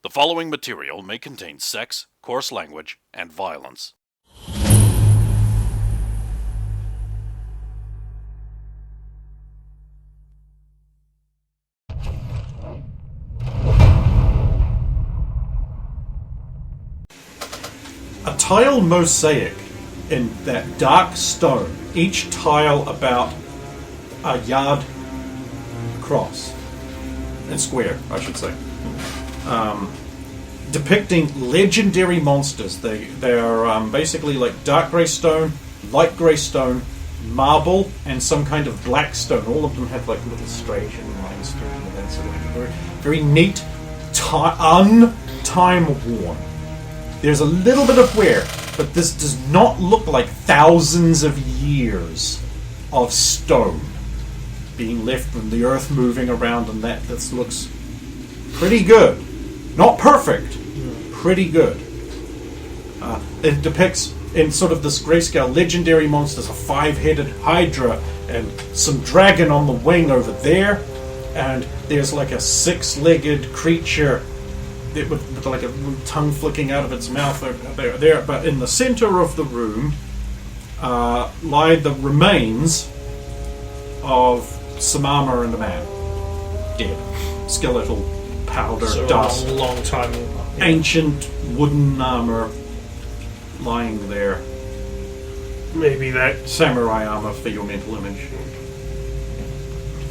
The following material may contain sex, coarse language, and violence. A tile mosaic in that dark stone, each tile about a yard across, and square, I should say, depicting legendary monsters. They are basically like dark grey stone, light grey stone, marble, and some kind of black stone. All of them have like little striations and lines through them, and that's sort of very, very neat, time worn. There's a little bit of wear, but this does not look like thousands of years of stone being left from the earth moving around, and that this looks pretty good. Not perfect, pretty good. It depicts in sort of this grayscale legendary monsters, a 5-headed hydra and some dragon on the wing over there, and there's like a 6-legged creature with like a tongue flicking out of its mouth there. But in the center of the room lie the remains of some armor and a man. Dead. Skeletal powder, so dust. A long time. Ancient wooden armor lying there. Maybe that Samurai armor for your mental image.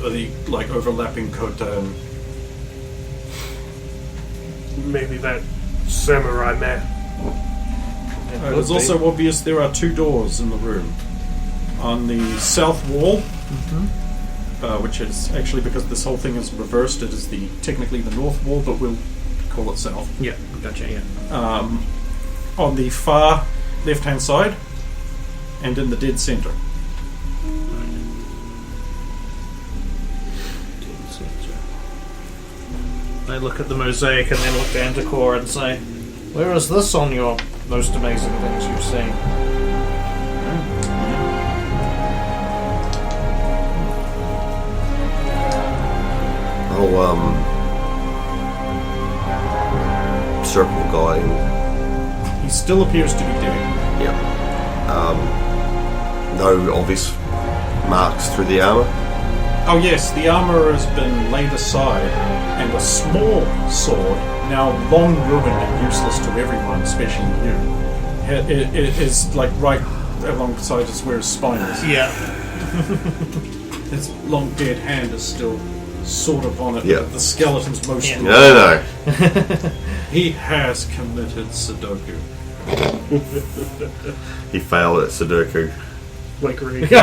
The like overlapping kota and maybe that samurai man. it's also obvious there are 2 doors in the room. On the south wall, which is actually, because this whole thing is reversed, it is technically the north wall, but we'll call it south. Yeah, gotcha, yeah. On the far left-hand side, and in the dead center. I look at the mosaic and then look down to Core and say, "Where is this on your most amazing things you've seen?" Circle guy. He still appears to be dead. Yeah. No obvious marks through the armor. Oh yes, the armor has been laid aside, and a small sword, now long ruined and useless to everyone, especially you, it is like right alongside us where his spine is. Yeah. His long dead hand is still sort of on it. Yeah. The skeleton's mostly. No. He has committed Sudoku. He failed at Sudoku. Like Reed.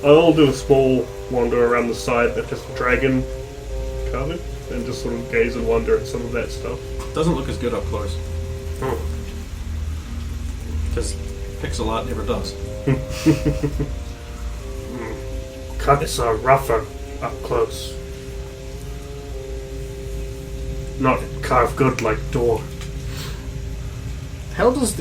I'll do a small wander around the side that just dragon covered and just sort of gaze and wonder at some of that stuff. Doesn't look as good up close. Because pixel art never does. Cuts are rougher up close. Not carved good like door. How's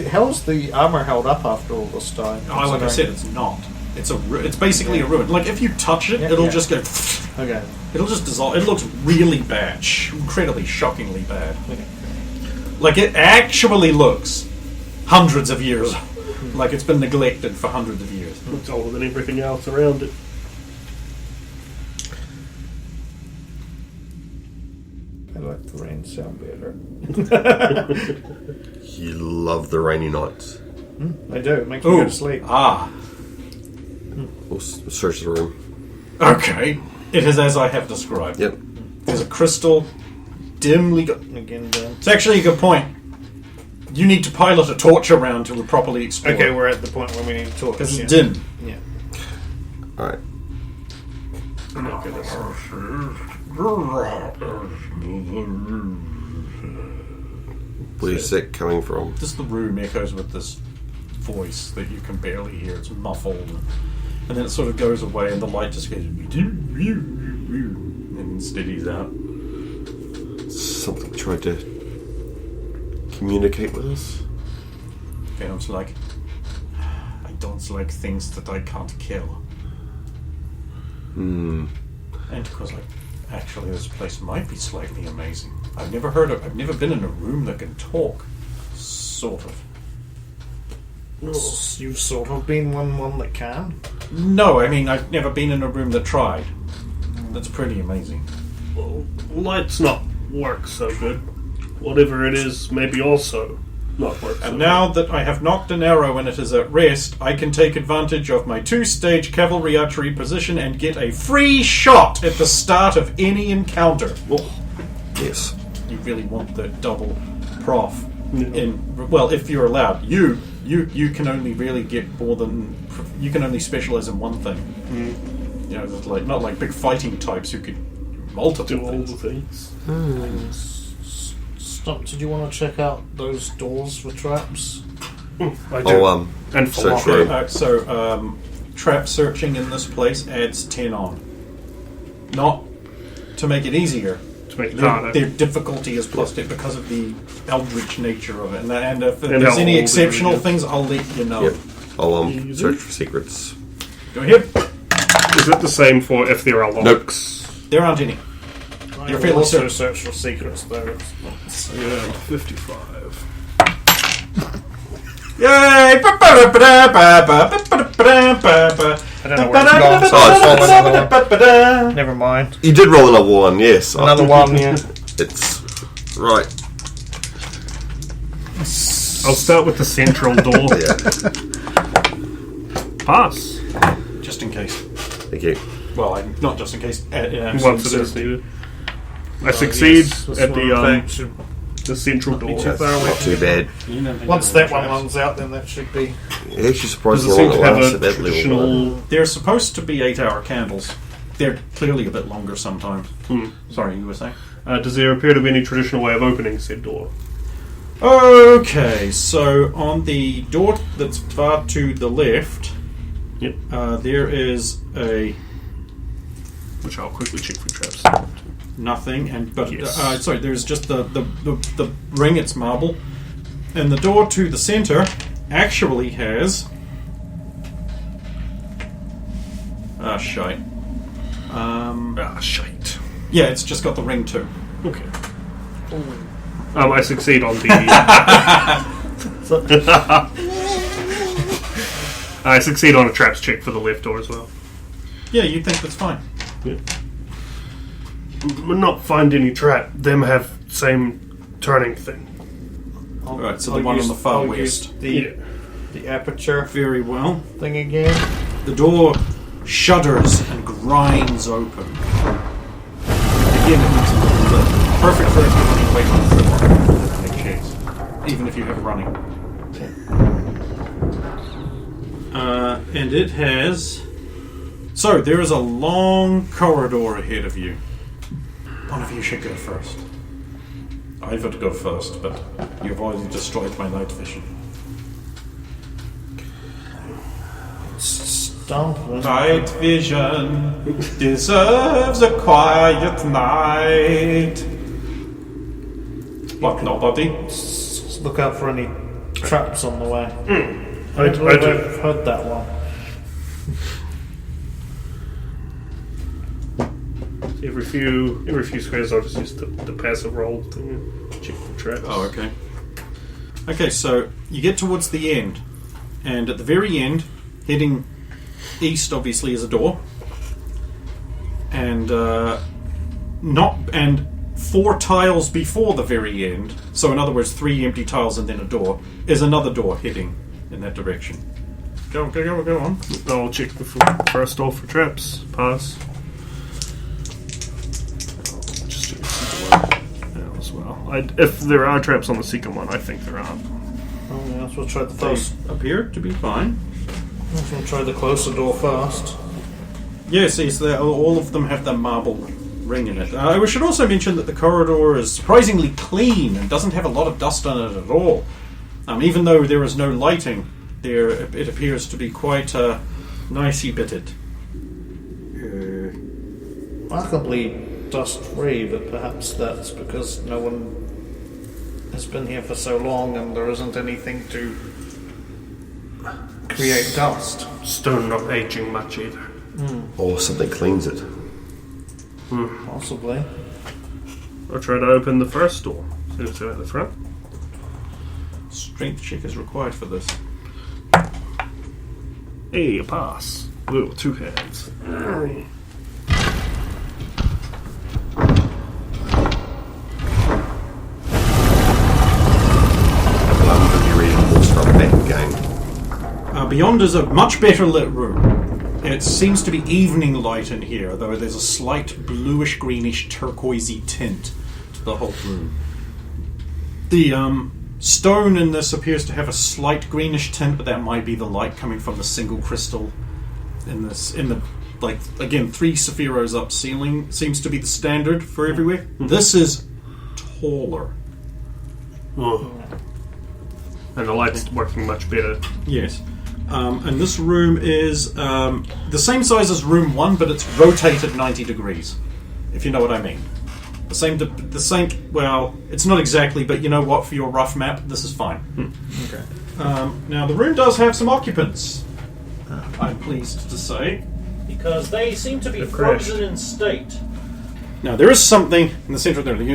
the armor held up after all this time? Oh, like I said, it's not. It's basically a ruin. Like if you touch it, it'll just go. Okay. It'll just dissolve. It looks really bad, incredibly, shockingly bad. Okay. Like it actually looks hundreds of years, like it's been neglected for hundreds of years. Looks older than everything else around it. I like the rain sound better. You love the rainy nights. I do. It makes me go to sleep. We'll search the room. Okay. It is as I have described. Yep. There's a crystal, dimly. Again, It's actually a good point. You need to pilot a torch around to properly explore. okay, we're at the point where we need to talk. Because it's dim. Yeah. Alright. Oh my goodness. Where is that coming from? Just the room echoes with this voice that you can barely hear. It's muffled. And then it sort of goes away and the light just goes and steadies out. Something tried to communicate with us? Venom's like, I don't like things that I can't kill. And of course, like, Actually, this place might be slightly amazing. I've never been in a room that can talk. Sort of. You've sort of been one that can. No, I mean, I've never been in a room that tried. That's pretty amazing. Well, light's not work so good. Whatever it is, maybe also not work so And now that I have knocked an arrow and it is at rest, I can take advantage of my 2-stage cavalry archery position and get a free shot at the start of any encounter. Yes. You really want the double prof. Yeah. Well, if you're allowed. You can only really get more than... You can only specialise in one thing. You know, it's like, not like big fighting types who could multiple Do all things. the things. Stop. Did you want to check out those doors with traps? I do. And search for room. Trap searching in this place adds 10 on. Not to make it easier. to make it harder. Their difficulty is plus 10 because of the eldritch nature of it. And if And there's how any old exceptional it is. things, I'll let you know. Yep. I'll search for secrets. Go ahead. Is it the same for if there are locks? There aren't any. I You're will fairly also certain. search for secrets, though. Yeah, 55. Yay! I don't know where it's gone. Never mind. You did roll another one, yes. Another one, yeah. It's right. I'll start with the central door. Yeah. Pass. Just in case. Thank you. Well, not just in case. Once it is needed. I succeed Yes, that's at what I'm the saying. central door. too far away. Not too bad. Once that one runs out, then that should be. You're actually Does surprisingly it seem long to at have last a at that level. traditional... They're supposed to be 8-hour candles. They're clearly a bit longer sometimes. Sorry, you were saying? does there appear to be any traditional way of opening said door? Okay, so on the door that's far to the left, Yep. there is a Which I'll quickly check for traps. nothing, Yes. sorry, there's just the ring. It's marble, and the door to the center actually has shite. Shite. Yeah, it's just got the ring too. Okay. I succeed on the... I succeed on a traps check for the left door as well. Yeah, you'd think that's fine. Yeah. Not find any trap. Them have same turning thing. Right, so the one on the far west. The aperture Very well. thing again. The door shudders and grinds open. Again, it needs a little bit. Perfect for if you're running away from the door. Make checks. Even if you have running. And it has... So, there is a long corridor ahead of you. One of you should go first. I've got to go first, but you've already destroyed my night vision. Stomp. Night vision deserves a quiet night. What, nobody? Look out for any traps on the way. I I've do. heard that one. Every few squares, I'll just use the passive roll to check for traps. Oh, okay. Okay, so you get towards the end, and at the very end, heading east, obviously, is a door, and 4 tiles before the very end. So, in other words, 3 empty tiles and then a door is another door heading in that direction. Go on. I'll check the first door for traps. Pass. Just check the second one as well. If there are traps on the second one, I think there aren't. Oh, yeah, so we'll try the They first. appear to be fine. We'll try the closer door first. Yes, all of them have the marble ring in it. I should also mention that the corridor is surprisingly clean and doesn't have a lot of dust on it at all. Even though there is no lighting, it appears to be quite nicely bitted. Remarkably dust-free, but perhaps that's because no one has been here for so long and there isn't anything to create dust. Stone not aging much either. Or something cleans it. Possibly. I'll try to open the first door. See what's at the front. Strength check is required for this. Hey, a pass. Ooh, 2 hands. Beyond is a much better lit room. It seems to be evening light in here, though there's a slight bluish, greenish, turquoisey tint to the whole room. The stone in this appears to have a slight greenish tint, but that might be the light coming from the single crystal in this. In the again, 3 Sephiros up ceiling seems to be the standard for everywhere. Mm-hmm. This is taller. Oh. And the light's working much better. Yes. And this room is the same size as room 1, but it's rotated 90 degrees, if you know what I mean. The same. Well, it's not exactly, but you know what? For your rough map, this is fine. Okay. Now, the room does have some occupants, I'm pleased to say, because they seem to be frozen in state. Now, there is something in the center of the room.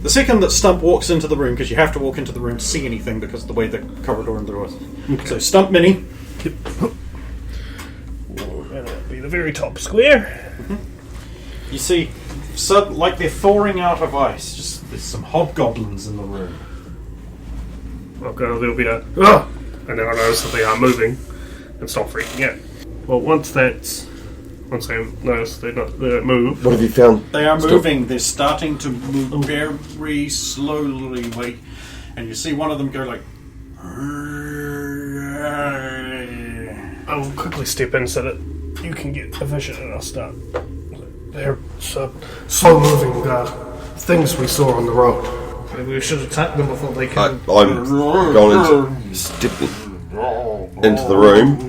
The second that Stump walks into the room, because you have to walk into the room to see anything because of the way the corridor and the door is. Okay. So, Stump Mini. And that'll be the very top square. Mm-hmm. You see, like they're thawing out of ice. Just there's some hobgoblins in the room. Okay, there'll be a and then I notice that they are moving and stop freaking out. Well, once I notice they don't move. What have you found? They are moving. They're starting to move very slowly. And you see one of them go like. I will quickly step in so that you can get a vision and I'll start. They're slow moving things we saw on the road. Maybe we should attack them before they I'm can. going to step into the room.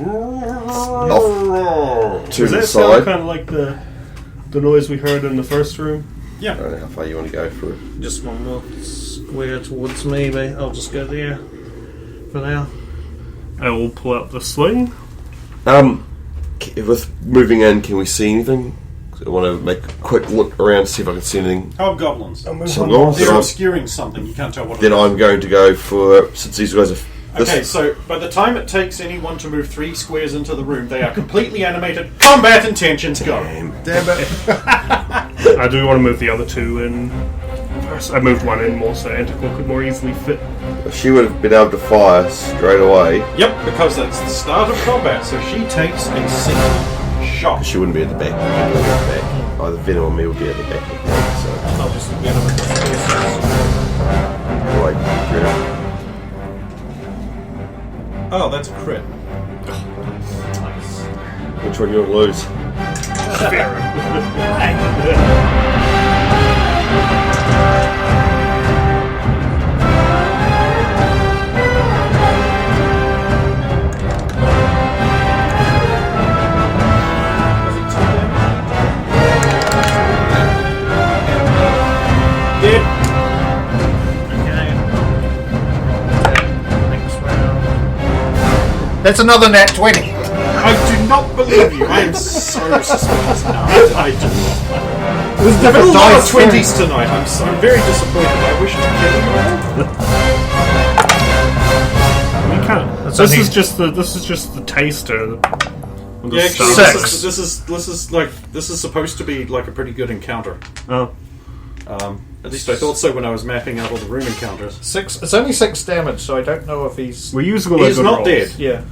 Off to Does the that sound side. kind of like the noise we heard in the first room? I don't know how far you want to go for it. Just one more square towards me, but I'll just go there for now. I will pull out the sling. With moving in, can we see anything? I want to make a quick look around to see if I can see anything. Hobgoblins. Hobgoblins? They're obscuring something. You can't tell what it Then is. I'm going to go for, since these guys are... Okay, so by the time it takes anyone to move 3 squares into the room, they are completely animated. Combat intentions, go. Damn it. I do want to move the other 2 in first. I moved 1 in more so Antiqual could more easily fit. She would have been able to fire straight away. Yep, because that's the start of combat, so she takes a single shot. She wouldn't be at the back. Either Venom or me would be at the back. So, Obviously, get them at right, Oh, that's a crit. which one you want to lose? That's another nat 20. I do not believe you. I am so suspicious now. I do not. There's been a lot of 20s tonight. I'm very disappointed. I wish to kill you all. You can't. This is just the taster. Yeah, actually, Six. this is supposed to be like a pretty good encounter. Oh. At least I thought so when I was mapping out all the room encounters. 6. It's only 6 damage, so I don't know if he's. We're using all those He's good not rolls. dead. Yeah.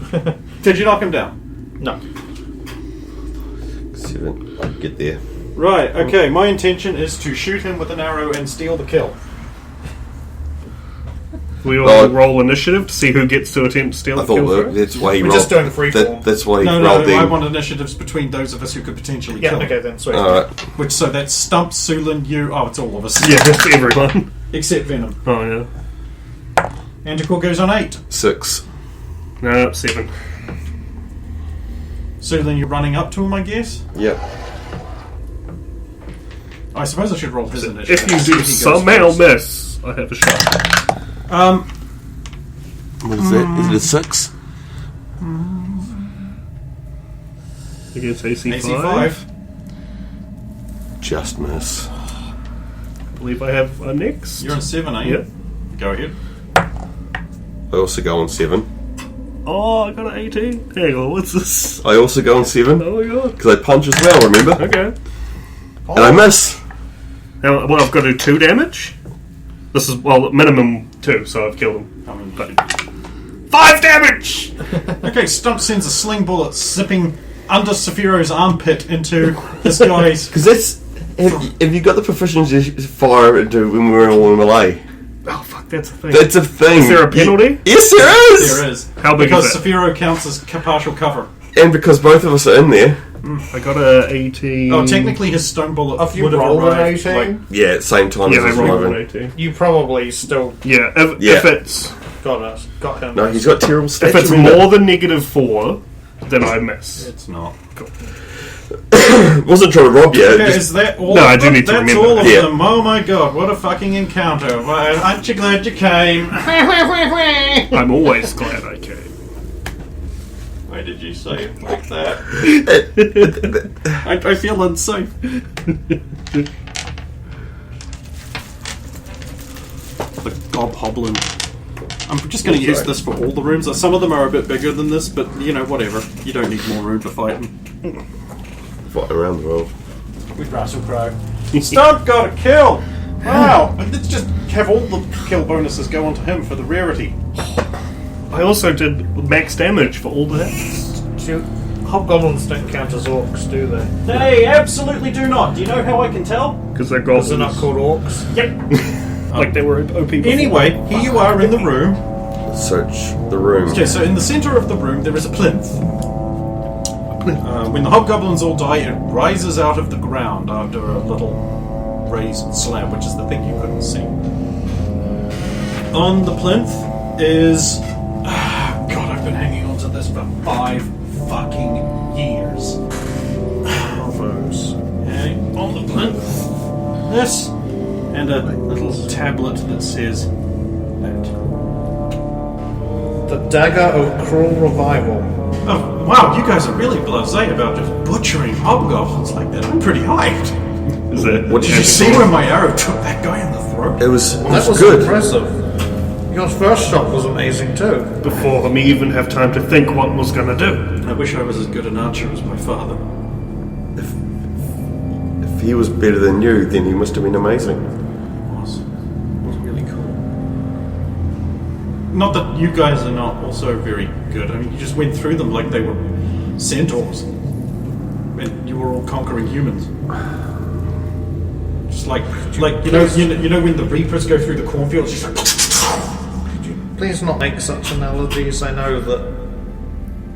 Did you knock him down? No. 7. I'll get there. Right, okay. My intention is to shoot him with an arrow and steal the kill. We all roll initiative to see who gets to attempt to steal I the kill thought first? that's why he We're rolled. just doing freeform. That's why he No, rolled I them. want initiatives between those of us who could potentially Yeah, kill him. okay then, sweet. Alright. Which, so that's Stump, Sulin, you... Oh, it's all of us. Yeah, that's everyone. Except Venom. Oh, yeah. Antiqual goes on 8. 6. No, 7. Sulin, you're running up to him, I guess? Yep. I suppose I should roll his initiative. If you See do if he goes somehow first. miss, I have a shot. What is that? Is it a 6? Against AC 5. AC 5. just miss. I believe I have a next. You're on 7, are you? Yep. Go ahead. I also go on 7. Oh, I got an 18. Hang on, what's this? I also go on 7. Oh my god. Because I punch as well, remember? Okay. And I miss. Now, well, I've got to do 2 damage. This is, well, minimum 2, so I've killed him. I mean, But 5 damage! okay, Stump sends a sling bullet zipping under Sephiro's armpit into this guy's... Because that's... Have you got the proficiency fire into when we were all in melee? Oh, fuck, that's a thing. That's a thing. Is there a penalty? Yes, there is! There is. How big because is it? Sephiro counts as partial cover. And because both of us are in there. I got a 18. Oh, technically his stone bullet If you would have rolled an arrived... 18, Yeah, at the same time Yeah, I as us rolled an arriving. 18. you probably still Yeah, if Yeah. it's got him. No, he's got terrible stats. if it's remember? more than -4, then I miss. It's not. Wasn't trying to rob you. Okay, just- is that all? No, I do need to That's remember all of that. them. Oh my god, what a fucking encounter. Well, aren't you glad you came? I'm always glad I came. Why did you say it like that? I feel unsafe. The Gobhoblin. I'm just going to use this for all the rooms. Some of them are a bit bigger than this, but you know, whatever. You don't need more room to fight them. Fight around the world. With Russell Crowe. Stump got a kill! Wow! Let's just have all the kill bonuses go onto him for the rarity. I also did max damage for all the hits. Hobgoblins don't count as orcs, do they? They absolutely do not. Do you know how I can tell? Because they're Because they're goblins. not called orcs. Yep. Like they were OP before. Anyway, here you are in the room. Search the room. Okay, so in the center of the room there is a plinth. When the hobgoblins all die, it rises out of the ground after a little raised slab, which is the thing you couldn't see. On the plinth is... God, I've been hanging on to this for 5 fucking years. Okay, on the plinth, this, and a little tablet that says that. The Dagger of Cruel Revival. Oh, wow, you guys are really blasé about just butchering hobgoblins like that. I'm pretty hyped. Is it? What did Did you see when my arrow took that guy in the throat? It was, That was good. impressive. Your first shot was amazing too. Before me even have time to think what was going to do. I wish I was as good an archer as my father. If he was better than you, then he must have been amazing. It was really cool. Not that you guys are not also very good. I mean, you just went through them like they were centaurs. And you were all conquering humans. Just like you know when the reapers go through the cornfields, just like... Please not make such analogies. I know that.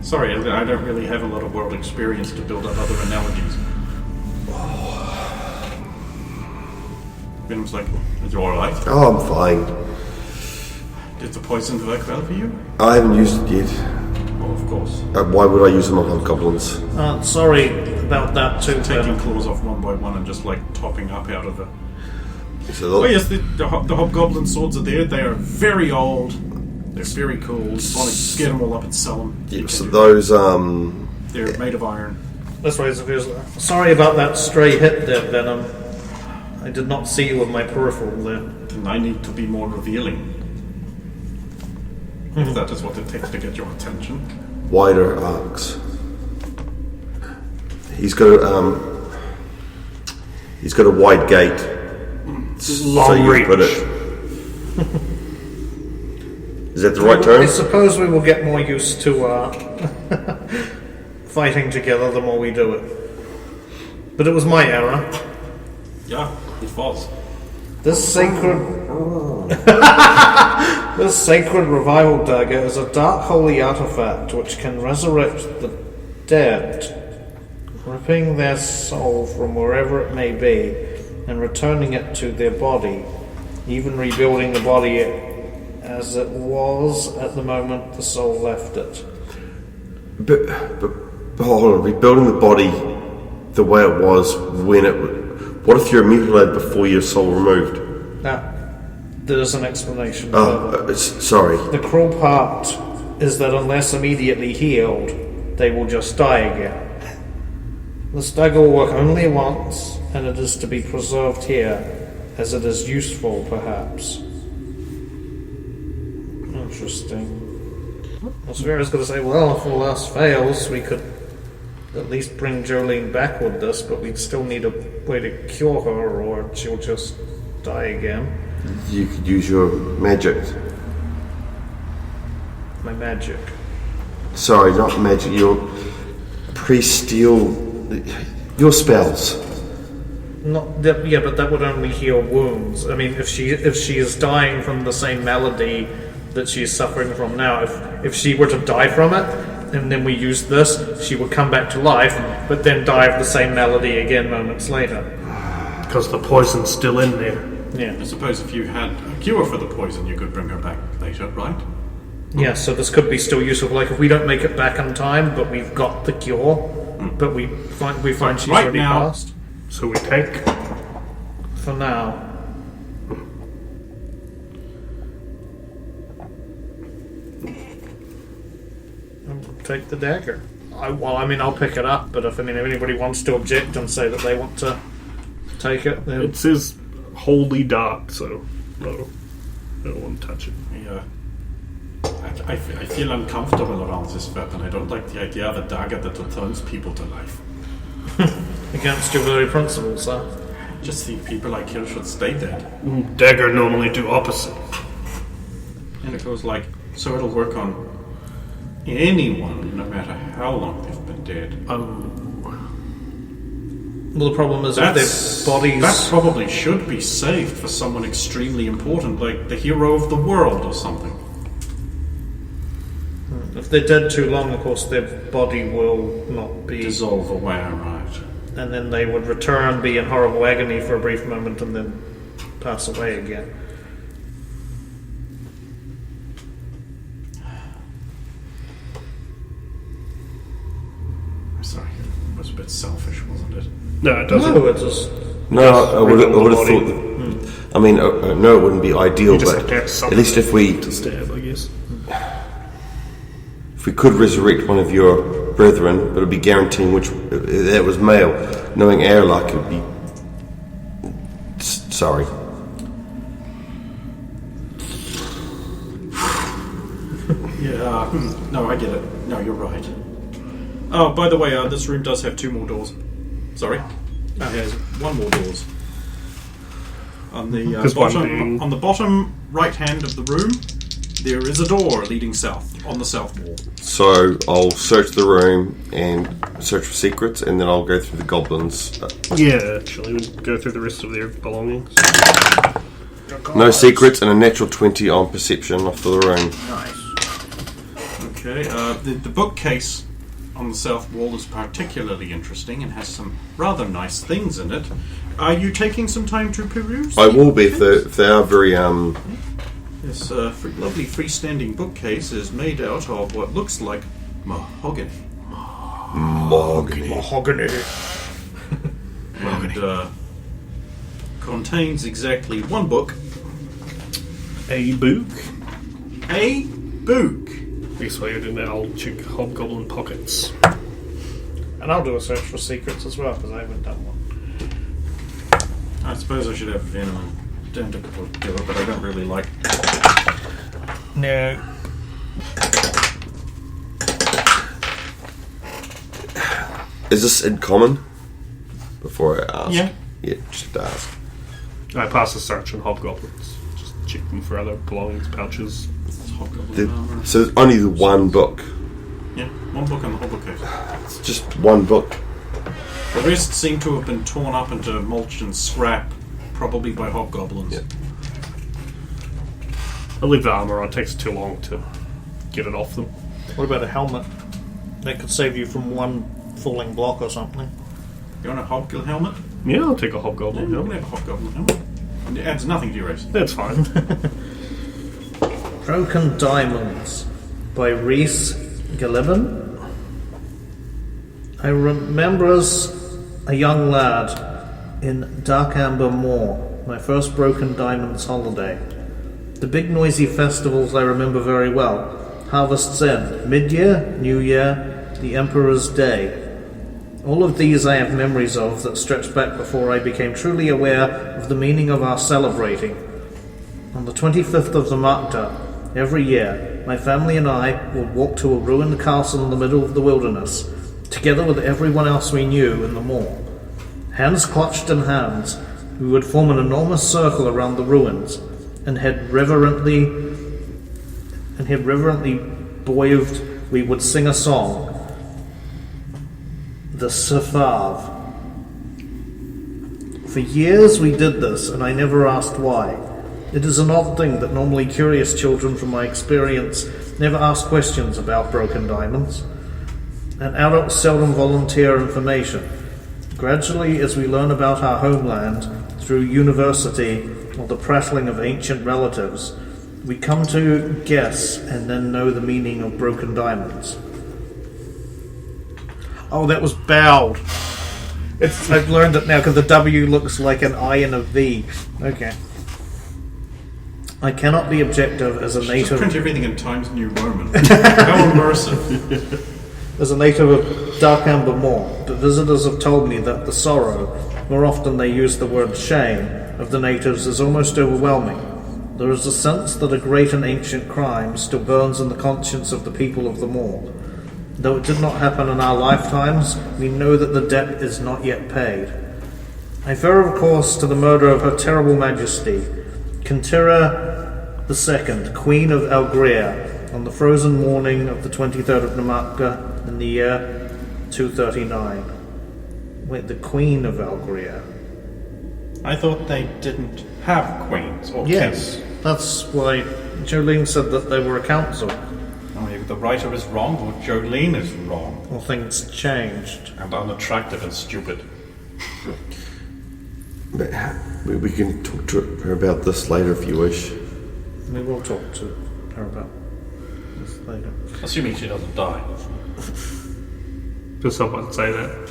Sorry, I don't really have a lot of world experience to build up other analogies. Venom's like, is you alright? Oh, I'm fine. Did the poison work well for you? I haven't used it yet. Oh, of course. Why would I use them on hobgoblins? Sorry about that too. Taking Venom. claws off one by one and just like topping up out of it. So Oh yes, the hobgoblin swords are there. They are very old. They're very cool. You want to get them all up and sell them. yeah, so those, They're made of iron. That's why it's sorry about that stray hit there, Venom. I did not see you with my peripheral there. And I need to be more revealing. If that is what it takes to get your attention. wider arcs. He's got a wide gate. Long you reach. put it. Is that the right I term? suppose we will get more used to fighting together the more we do it. But it was my error. Yeah, it falls. This sacred this sacred revival dagger is a dark holy artifact which can resurrect the dead, ripping their soul from wherever it may be and returning it to their body, even rebuilding the body as it was at the moment the soul left it. But hold on, rebuilding the body the way it was when it. What if you're mutilated before your soul removed? Now, there's an explanation. Sorry. The cruel part is that unless immediately healed, they will just die again. This dagger will work only once, and it is to be preserved here, as it is useful, perhaps. Interesting. I was going to say, well, if all else fails, we could at least bring Jolene back with this, but we'd still need a way to cure her, or she'll just die again. You could use your magic. My magic. Sorry, not magic. Your pre-steal. Your spells. Not that, yeah, but that would only heal wounds. I mean, if she is dying from the same malady that she is suffering from now, if she were to die from it, and then we use this, she would come back to life, but then die of the same malady again moments later. Because the poison's still in there. Yeah. I suppose if you had a cure for the poison, you could bring her back later, right? Yeah, so this could be still useful. Like, if we don't make it back in time, but we've got the cure, but we find she's right already now- passed. So we take. For now. Take the dagger. I'll pick it up, but if anybody wants to object and say that they want to take it, then... It says wholly dark, so no. I don't want to touch it. Yeah. I feel uncomfortable around this weapon. I don't like the idea of a dagger that returns people to life. Against your very principles, huh? I just think people like you should stay dead. Dagger normally do opposite. And it goes like, so it'll work on anyone, no matter how long they've been dead. Well, the problem is if their bodies... That probably should be saved for someone extremely important, like the hero of the world or something. If they're dead too long, of course, their body will not be... Dissolve away, right. And then they would return, be in horrible agony for a brief moment, and then pass away again. I'm sorry, it was a bit selfish, wasn't it? No, it doesn't. No, it's just... No, I would have thought that. I mean, no, it wouldn't be ideal, You just but have to have at something least if we stab, I guess. could resurrect one of your brethren, but it would be guaranteeing which that was male. Knowing our luck, it would be. Sorry. Yeah, no, I get it. No, you're right. Oh, by the way, this room does have 2 more doors. Sorry. It has 1 more doors. On the bottom right hand of the room, there is a door leading south, on the south wall. So I'll search the room and search for secrets, and then I'll go through the goblins. Yeah, actually, we'll go through the rest of their belongings. No secrets, and a natural 20 on perception for the room. Nice. Okay, the bookcase on the south wall is particularly interesting and has some rather nice things in it. Are you taking some time to peruse? I will be if they are very This lovely freestanding bookcase is made out of what looks like mahogany. Mahogany. And contains exactly 1 book. A book. A book. This way, then I'll check hobgoblin pockets. And I'll do a search for secrets as well, because I haven't done one. I suppose I should have venom and tentacle together, but I don't really like. No. Is this in common? Before I ask. Yeah. Yeah, just ask. I pass a search on hobgoblins. Just check them for other belongings, pouches. Hobgoblin armor. So there's only the 1 book. Yeah, 1 book on the bookcase. It's just 1 book. The rest seem to have been torn up into mulch and scrap, probably by hobgoblins. Yeah. I'll leave the armor on. It takes too long to get it off them. What about a helmet? That could save you from 1 falling block or something. You want a hobgoblin helmet? Yeah, I'll take a Yeah, hobgoblin. you Yeah, can have a hobgoblin helmet. And it adds nothing to your race. that's fine. Broken Diamonds by Rhys Gallivan. I remember as a young lad in Dark Amber Moor, my first Broken Diamonds holiday. The big noisy festivals I remember very well. Harvest's End, Mid-Year, New Year, the Emperor's Day. All of these I have memories of that stretch back before I became truly aware of the meaning of our celebrating. On the 25th of the Makta, every year, my family and I would walk to a ruined castle in the middle of the wilderness, together with everyone else we knew in the moor. Hands clutched in hands, we would form an enormous circle around the ruins, and head reverently boived, we would sing a song, the Sefav. For years we did this, and I never asked why. It is an odd thing that normally curious children, from my experience, never ask questions about broken diamonds, and adults seldom volunteer information. Gradually, as we learn about our homeland through university or the prattling of ancient relatives, we come to guess and then know the meaning of broken diamonds. Oh, that was bowed. I've learned it now because the W looks like an I and a V. Okay. I cannot be objective as a native. Just print everything in Times New Roman. How immersive. As a native of Dark Amber Moor, but visitors have told me that the sorrow, more often they use the word shame, of the natives is almost overwhelming. There is a sense that a great and ancient crime still burns in the conscience of the people of the Moor. Though it did not happen in our lifetimes, we know that the debt is not yet paid. I refer, of course, to the murder of Her Terrible Majesty, Kintira II, Queen of Algria, on the frozen morning of the 23rd of Namakka in the year 239. Wait, the Queen of Algria? I thought they didn't have queens or Yes, kings. that's why Jolene said that they were a council. Oh, maybe the writer is wrong or Jolene is wrong. Or things changed. And unattractive and stupid. But we can talk to her about this later if you wish. We will talk to her about this later. Assuming she doesn't die. Does someone say that?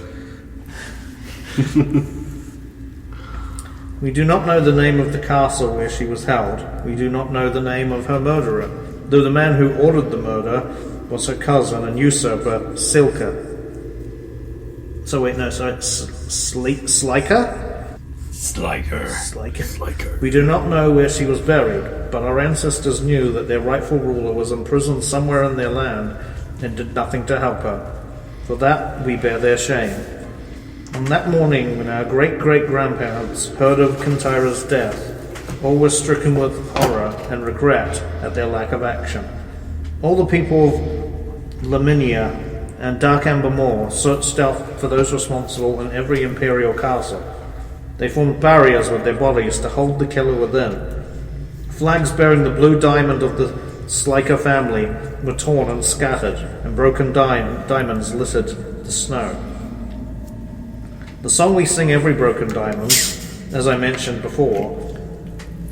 We do not know the name of the castle where she was held. We do not know the name of her murderer, though the man who ordered the murder was her cousin and usurper, Silka. So it's Sliker? Sliker. We do not know where she was buried, but our ancestors knew that their rightful ruler was imprisoned somewhere in their land and did nothing to help her. For that we bear their shame. On that morning, when our great-great-grandparents heard of Kintira's death, all were stricken with horror and regret at their lack of action. All the people of Laminia and Dark Amber Moor searched out for those responsible in every imperial castle. They formed barriers with their bodies to hold the killer within. Flags bearing the blue diamond of the Sliker family were torn and scattered, and broken diamonds littered the snow. The song we sing every broken diamond, as I mentioned before,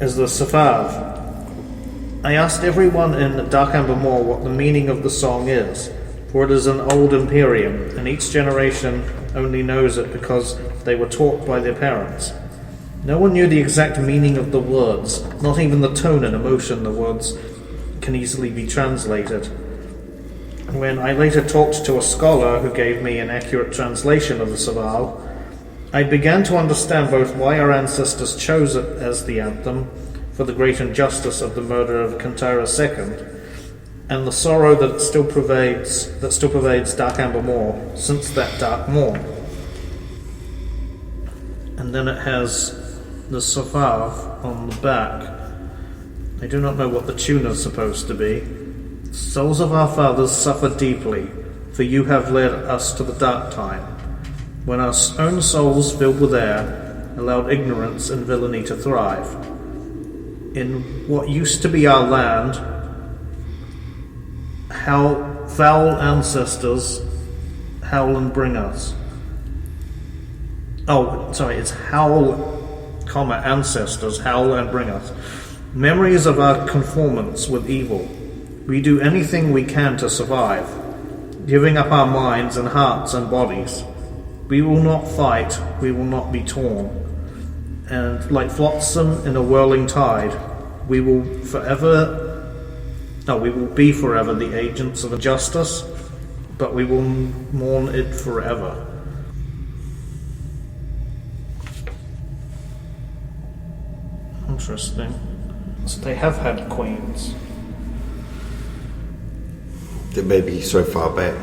is the Sefav. I asked everyone in Dark Amber Moor what the meaning of the song is, for it is an old imperium, and each generation only knows it because they were taught by their parents. No one knew the exact meaning of the words, not even the tone and emotion the words can easily be translated. When I later talked to a scholar who gave me an accurate translation of the Sefav, I began to understand both why our ancestors chose it as the anthem for the great injustice of the murder of Kintira II, and the sorrow that still pervades Dark Amber Moor since that dark morn. And then it has the Sefav on the back. I do not know what the tune is supposed to be. Souls of our fathers suffer deeply, for you have led us to the dark time, when our own souls filled with air allowed ignorance and villainy to thrive. In what used to be our land, how foul ancestors howl and bring us. It's howl, ancestors howl and bring us. Memories of our conformance with evil. We do anything we can to survive, giving up our minds and hearts and bodies. We will not fight, we will not be torn. And like flotsam in a whirling tide, we will be forever the agents of injustice, but we will mourn it forever. Interesting. So they have had queens. They may be so far back.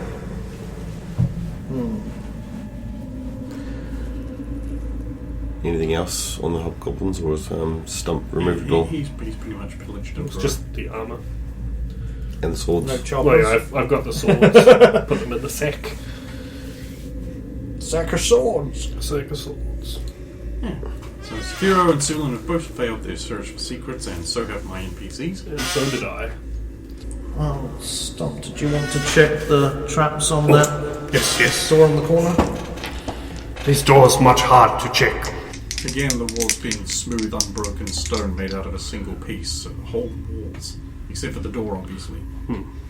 Anything else on the hobgoblins, or is Stump removed at all? He's pretty much pillaged them. It's just the armour. And the swords? No Well, choppers. yeah, I've got the swords. Put them in the sack. Sack of swords. Sack of swords. So Sphero and Sulin have both failed their search for secrets, and so have my NPCs. And so did I. Oh, stop. Did you want to check the traps on that Yes. door in the corner? These doors much hard to check. Again, the walls being smooth, unbroken stone made out of a single piece, so the whole walls, except for the door, obviously,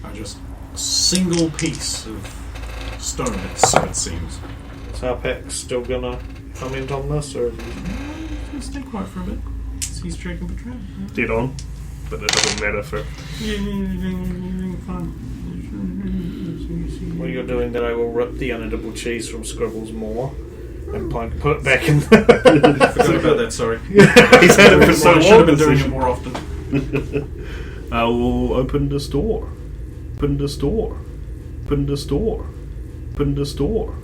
are just a single piece of stone, so it seems. Is Harpex still gonna comment on this, or He'll stay quiet for a bit. He's checking for traps. Dead on. But it doesn't matter for... while you're doing that, I will rip the unedible cheese from Scribble's maw and put it back in there. Forgot about that, sorry. He's had it for so I long. should have been doing it more often. I will open this door. Open this door. Open this door. Open this door.